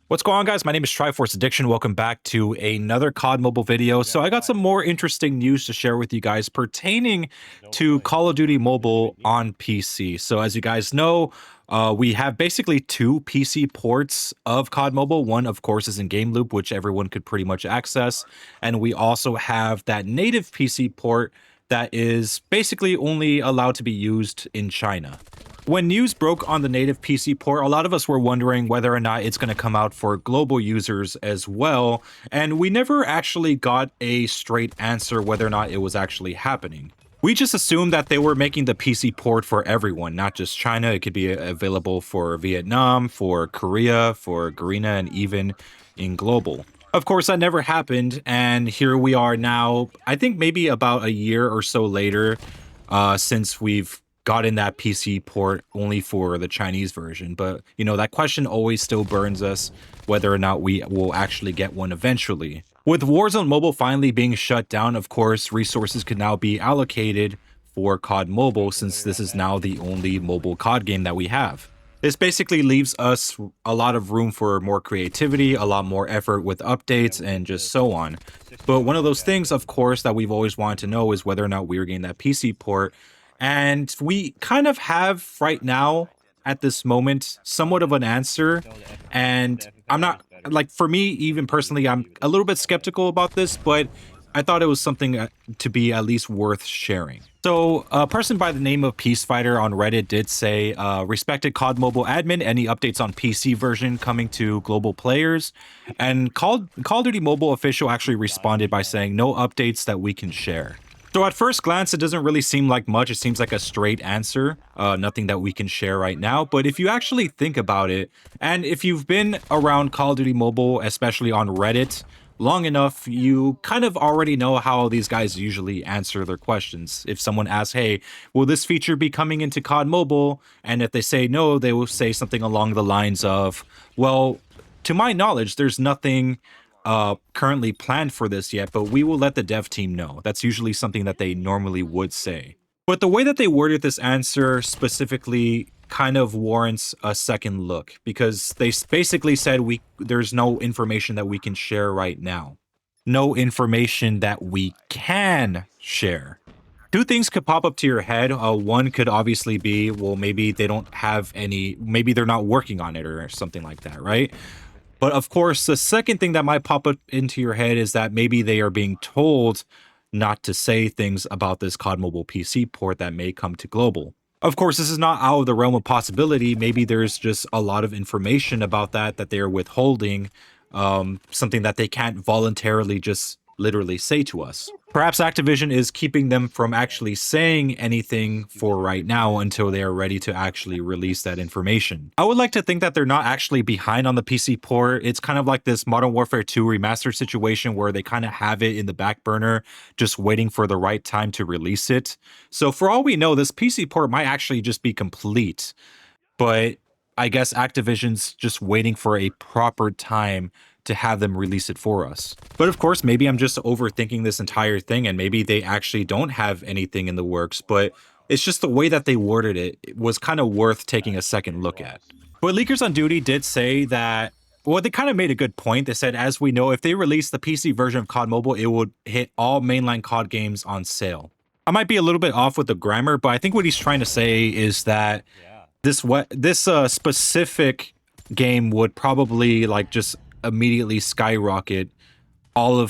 What's going on, guys? My name is Triforce Addiction. Welcome back to another COD Mobile video. So I got some more interesting news to share with you guys pertaining to Call of Duty Mobile on PC. So as you guys know, we have basically two PC ports of COD Mobile. One, of course, is in Game Loop, which everyone could pretty much access. And we also have that native PC port that is basically only allowed to be used in China. When news broke on the native PC port, a lot of us were wondering whether or not it's going to come out for global users as well, and we never actually got a straight answer whether or not it was actually happening. We just assumed that they were making the PC port for everyone, not just China. It could be available for Vietnam, for Korea, for Garena, and even in global. Of course, that never happened, and here we are now, I think maybe about a year or so later, since we've gotten that PC port only for the Chinese version. But, you know, that question always still burns us, whether or not we will actually get one eventually. With Warzone Mobile finally being shut down, of course, resources could now be allocated for COD Mobile, since this is now the only mobile COD game that we have. This basically leaves us a lot of room for more creativity, a lot more effort with updates, and just so on. But one of those things, of course, that we've always wanted to know is whether or not we are getting that PC port. And we kind of have right now, at this moment, somewhat of an answer. And I'm not, like, for me, even personally, I'm a little bit skeptical about this, but I thought it was something to be at least worth sharing. So a person by the name of Peacefighter on Reddit did say, respected COD Mobile admin, any updates on PC version coming to global players? And Call of Duty Mobile official actually responded by saying, no updates that we can share. So at first glance, it doesn't really seem like much. It seems like a straight answer, nothing that we can share right now. But if you actually think about it, and if you've been around Call of Duty Mobile, especially on Reddit, long enough, you kind of already know how these guys usually answer their questions. If someone asks, hey, will this feature be coming into COD Mobile? And if they say no, they will say something along the lines of, well, to my knowledge, there's nothing currently planned for this yet, but we will let the dev team know. That's usually something that they normally would say. But the way that they worded this answer specifically kind of warrants a second look, because they basically said there's no information that we can share right now. No information that we can share. Two things could pop up to your head. One could obviously be, well, maybe they don't have any, maybe they're not working on it or something like that, right? But of course, the second thing that might pop up into your head is that maybe they are being told not to say things about this COD Mobile PC port that may come to global. Of course, this is not out of the realm of possibility. Maybe there's just a lot of information about that they're withholding, something that they can't voluntarily just literally say to us. Perhaps Activision is keeping them from actually saying anything for right now until they are ready to actually release that information. I would like to think that they're not actually behind on the PC port. It's kind of like this Modern Warfare 2 remastered situation where they kind of have it in the back burner, just waiting for the right time to release it. So for all we know, this PC port might actually just be complete, but I guess Activision's just waiting for a proper time to have them release it for us. But of course, maybe I'm just overthinking this entire thing, and maybe they actually don't have anything in the works, but it's just the way that they worded it was kind of worth taking a second look at. But Leakers on Duty did say that, well, they kind of made a good point. They said, as we know, if they release the PC version of COD Mobile, it would hit all mainline COD games on sale. I might be a little bit off with the grammar, but I think what he's trying to say is that this specific game would probably like just immediately skyrocket all the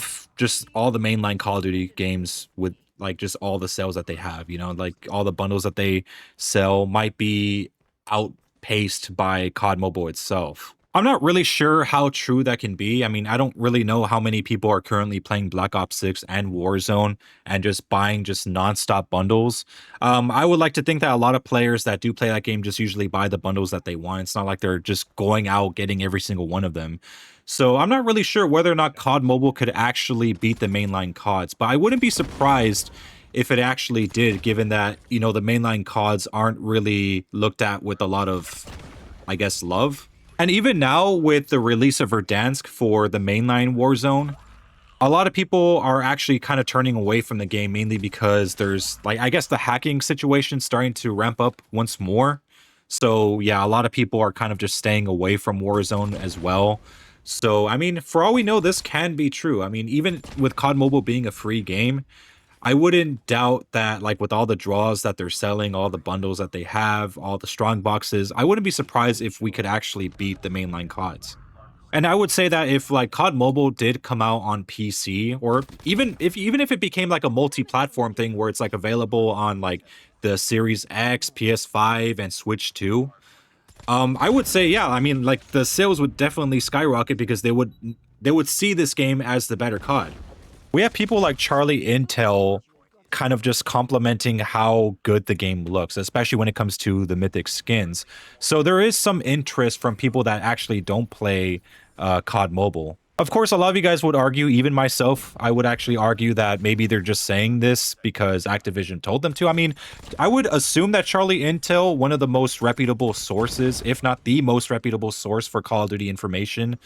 mainline Call of Duty games with like just all the sales that they have, you know, like all the bundles that they sell might be outpaced by COD Mobile itself. I'm not really sure how true that can be. I mean, I don't really know how many people are currently playing Black Ops 6 and Warzone and just buying just nonstop bundles. I would like to think that a lot of players that do play that game just usually buy the bundles that they want. It's not like they're just going out getting every single one of them. So I'm not really sure whether or not COD Mobile could actually beat the mainline CODs, but I wouldn't be surprised if it actually did, given that, you know, the mainline CODs aren't really looked at with a lot of, I guess, love. And even now, with the release of Verdansk for the mainline Warzone, a lot of people are actually kind of turning away from the game, mainly because there's, like, I guess the hacking situation starting to ramp up once more. So yeah, a lot of people are kind of just staying away from Warzone as well. So, I mean, for all we know, this can be true. I mean, even with COD Mobile being a free game, I wouldn't doubt that, like, with all the draws that they're selling, all the bundles that they have, all the strong boxes, I wouldn't be surprised if we could actually beat the mainline CODs. And I would say that if like COD Mobile did come out on PC, or even if it became like a multi-platform thing where it's like available on like the Series X, PS5, and Switch 2, I would say, yeah, I mean, like the sales would definitely skyrocket because they would see this game as the better COD. We have people like Charlie Intel kind of just complimenting how good the game looks, especially when it comes to the mythic skins. So there is some interest from people that actually don't play COD Mobile. Of course, a lot of you guys would argue, even myself, I would actually argue that maybe they're just saying this because Activision told them to. I mean, I would assume that Charlie Intel, one of the most reputable sources, if not the most reputable source for Call of Duty information,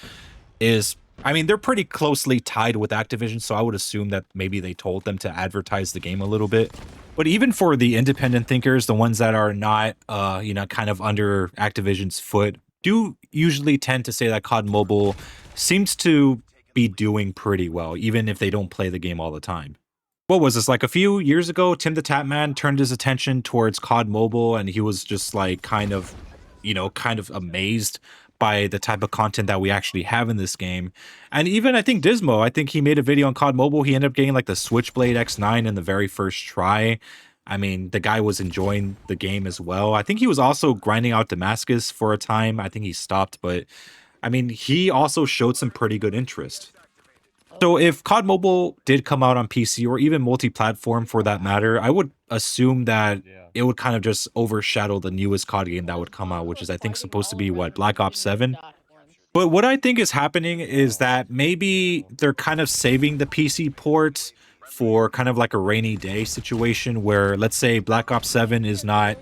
is, I mean, they're pretty closely tied with Activision, so I would assume that maybe they told them to advertise the game a little bit. But even for the independent thinkers, the ones that are not, kind of under Activision's foot, do usually tend to say that COD Mobile seems to be doing pretty well, even if they don't play the game all the time. What was this, like a few years ago? Tim the Tatman turned his attention towards COD Mobile, and he was just like kind of amazed by the type of content that we actually have in this game. And even I think Dismo, I think he made a video on COD Mobile. He ended up getting like the Switchblade X9 in the very first try. I mean, the guy was enjoying the game as well. I think he was also grinding out Damascus for a time. I think he stopped, but I mean, he also showed some pretty good interest. So if COD Mobile did come out on PC or even multi-platform for that matter, I would assume that it would kind of just overshadow the newest COD game that would come out, which is I think supposed to be what, Black Ops 7? But what I think is happening is that maybe they're kind of saving the PC port for kind of like a rainy day situation where, let's say, Black Ops 7 is not,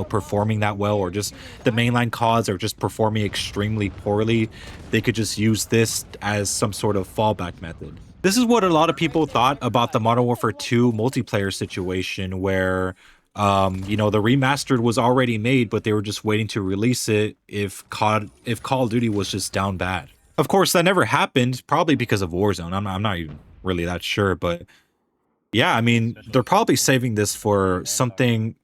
performing that well, or just the mainline CODs are just performing extremely poorly. They could just use this as some sort of fallback method. This is what a lot of people thought about the Modern Warfare 2 multiplayer situation where the remastered was already made, but they were just waiting to release it if Call of Duty was just down bad. Of course, that never happened, probably because of Warzone. I'm not even really that sure, but yeah, I mean, they're probably saving this for something,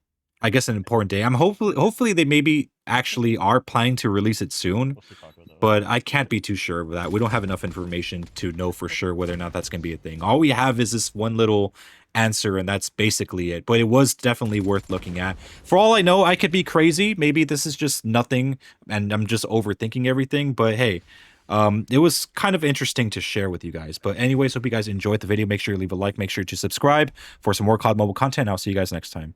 I guess, an important day. Hopefully they maybe actually are planning to release it soon, but I can't be too sure of that. We don't have enough information to know for sure whether or not that's going to be a thing. All we have is this one little answer, and that's basically it. But it was definitely worth looking at. For all I know, I could be crazy. Maybe this is just nothing, and I'm just overthinking everything. But hey, it was kind of interesting to share with you guys. But anyways, hope you guys enjoyed the video. Make sure you leave a like. Make sure to subscribe for some more COD Mobile content. I'll see you guys next time.